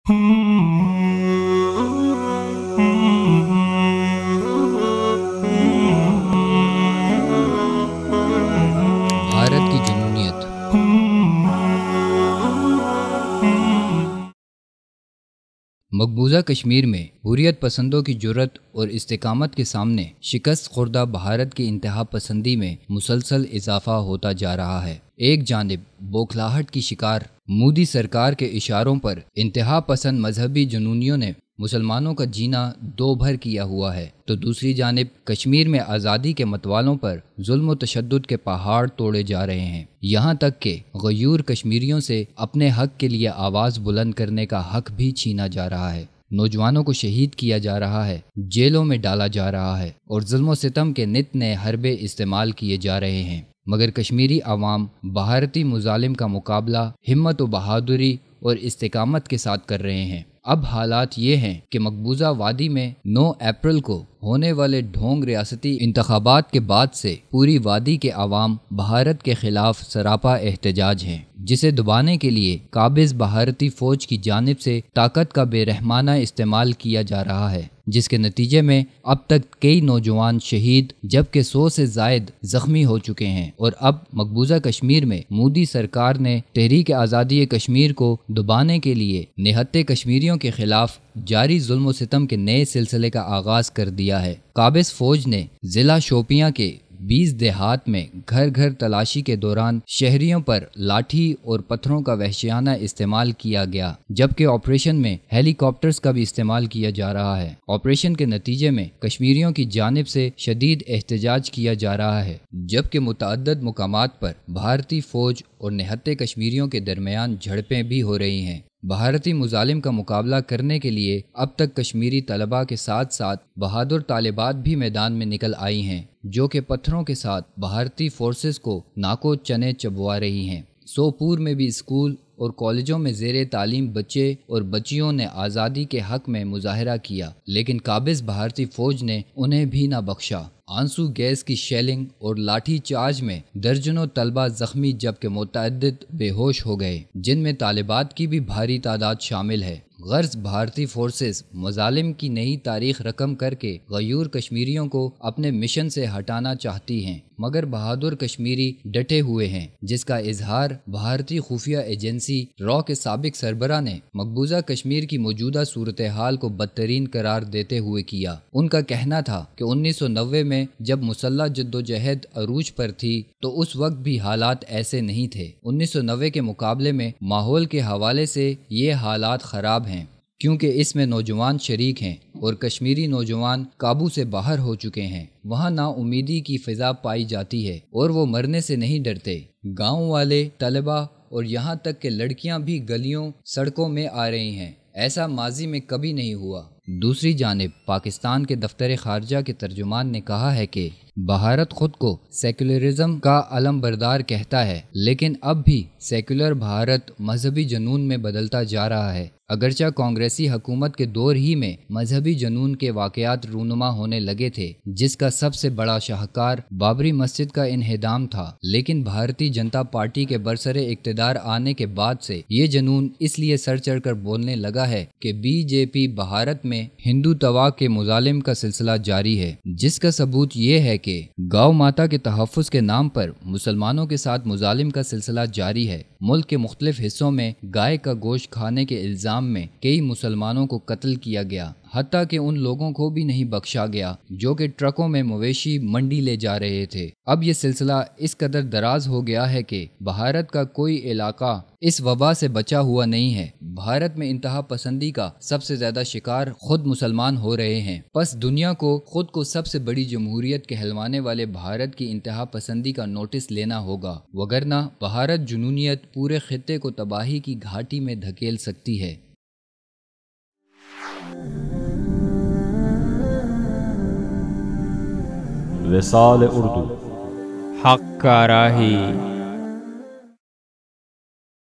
भारत की जुनूनियत। मकबूजा कश्मीर में हुर्रियत पसंदों की जुर्रत और इस्तेकामत के सामने शिकस्त खुर्दा भारत की इंतहा पसंदी में मुसलसल इजाफा होता जा रहा है। एक जानिब बौखलाहट की शिकार मोदी सरकार के इशारों पर इंतहा पसंद मजहबी जुनूनियों ने मुसलमानों का जीना दो भर किया हुआ है, तो दूसरी जानिब कश्मीर में आज़ादी के मतवालों पर जुल्म व तशद्दुद के पहाड़ तोड़े जा रहे हैं। यहाँ तक कि गयूर कश्मीरियों से अपने हक के लिए आवाज़ बुलंद करने का हक भी छीना जा रहा है। नौजवानों को शहीद किया जा रहा है, जेलों में डाला जा रहा है और जुल्म व सितम के नित नए हरबे इस्तेमाल किए जा रहे हैं। मगर कश्मीरी अवाम भारतीय मुजालिम का मुकाबला हिम्मत व बहादुरी और इस्तेकामत के साथ कर रहे हैं। अब हालात ये हैं कि मकबूजा वादी में 9 अप्रैल को होने वाले ढोंग रियासती इंतखाबात के बाद से पूरी वादी के अवाम भारत के खिलाफ सरापा एहतजाज हैं, जिसे दबाने के लिए काबिज भारतीय फौज की जानिब से ताकत का बेरहमाना इस्तेमाल किया जा रहा है, जिसके नतीजे में अब तक कई नौजवान शहीद जबकि 100 से जायद जख्मी हो चुके हैं। और अब मकबूजा कश्मीर में मोदी सरकार ने तहरीक आज़ादी कश्मीर को दबाने के लिए निहत्ते कश्मीरियों के खिलाफ जारी जुल्म सितम के नए सिलसिले का आगाज कर दिया है। काबिज फौज ने जिला शोपियां के 20 देहात में घर घर तलाशी के दौरान शहरियों पर लाठी और पत्थरों का वहशियाना इस्तेमाल किया गया, जबकि ऑपरेशन में हेलीकॉप्टर्स का भी इस्तेमाल किया जा रहा है। ऑपरेशन के नतीजे में कश्मीरियों की जानिब से शदीद एहतजाज किया जा रहा है, जबकि मुतअद्दिद मुकामात पर भारतीय फौज और निहत्ते कश्मीरियों के दरमियान झड़पें भी हो रही हैं। भारतीय मुजालिम का मुकाबला करने के लिए अब तक कश्मीरी तलबा के साथ साथ बहादुर तालिबात भी मैदान में निकल आई हैं, जो कि पत्थरों के साथ भारतीय फोर्सेस को नाको चने चबवा रही हैं। सोपूर में भी स्कूल और कॉलेजों में ज़ेरे तालीम बच्चे और बच्चियों ने आज़ादी के हक में मुजाहरा किया, लेकिन काबिज भारतीय फौज ने उन्हें भी ना बख्शा। आंसू गैस की शेलिंग और लाठी चार्ज में दर्जनों तलबा जख्मी जबकि मुतअद्दिद बेहोश हो गए, जिनमें तालिबात की भी भारी तादाद शामिल है। गर्ज भारतीय फोर्सेस मुजालिम की नई तारीख रकम करके गयूर कश्मीरियों को अपने मिशन से हटाना चाहती हैं, मगर बहादुर कश्मीरी डटे हुए हैं, जिसका इजहार भारतीय खुफिया एजेंसी रॉ के साबिक सरबरा ने मकबूजा कश्मीर की मौजूदा सूरत हाल को बदतरीन करार देते हुए किया। उनका कहना था कि 1990 में जब मुसल्लह जद्दोजहद अरूज पर थी तो उस वक्त भी हालात ऐसे नहीं थे। 1990 के मुकाबले में माहौल के हवाले से ये हालात ख़राब हैं, क्योंकि इसमें नौजवान शरीक हैं और कश्मीरी नौजवान काबू से बाहर हो चुके हैं। वहाँ नाउमीदी की फ़िज़ा पाई जाती है और वो मरने से नहीं डरते। गाँव वाले, तलबा और यहाँ तक कि लड़कियाँ भी गलियों सड़कों में आ रही हैं। ऐसा माजी में कभी नहीं हुआ। दूसरी जानिब पाकिस्तान के दफ्तर खारजा के तर्जुमान ने कहा है कि भारत खुद को सेकुलरिज्म का अलम बरदार कहता है, लेकिन अब भी सेकुलर भारत मजहबी जनून में बदलता जा रहा है। अगरचा कांग्रेसी हुकूमत के दौर ही में मजहबी जनून के वाक़यात रूनुमा होने लगे थे, जिसका सबसे बड़ा शाहकार बाबरी मस्जिद का इन्हेदाम था, लेकिन भारतीय जनता पार्टी के बरसरे इक़्तिदार आने के बाद से ये जनून इसलिए सर चढ़ कर बोलने लगा है कि बीजेपी भारत में हिंदू तवा के मुजालिम का सिलसिला जारी है, जिसका सबूत ये है कि गौ माता के तहफ़्फ़ुज़ के नाम पर मुसलमानों के साथ मुजालिम का सिलसिला जारी है। मुल्क के मुख्तलिफ हिस्सों में गाय का गोश्त खाने के इल्ज़ाम में कई मुसलमानों को कत्ल किया गया, हत्ता कि उन लोगों को भी नहीं बख्शा गया जो कि ट्रकों में मवेशी मंडी ले जा रहे थे। अब ये सिलसिला इस कदर दराज हो गया है कि भारत का कोई इलाका इस वबा से बचा हुआ नहीं है। भारत में इंतहा पसंदी का सबसे ज्यादा शिकार खुद मुसलमान हो रहे हैं। बस दुनिया को खुद को सबसे बड़ी जमहूरियत कहलवाने वाले भारत की इंतहा पसंदी का नोटिस लेना होगा, वगरना भारत जुनूनियत पूरे खित्ते को तबाही की घाटी में धकेल सकती है। विसाल उर्दू हक का राही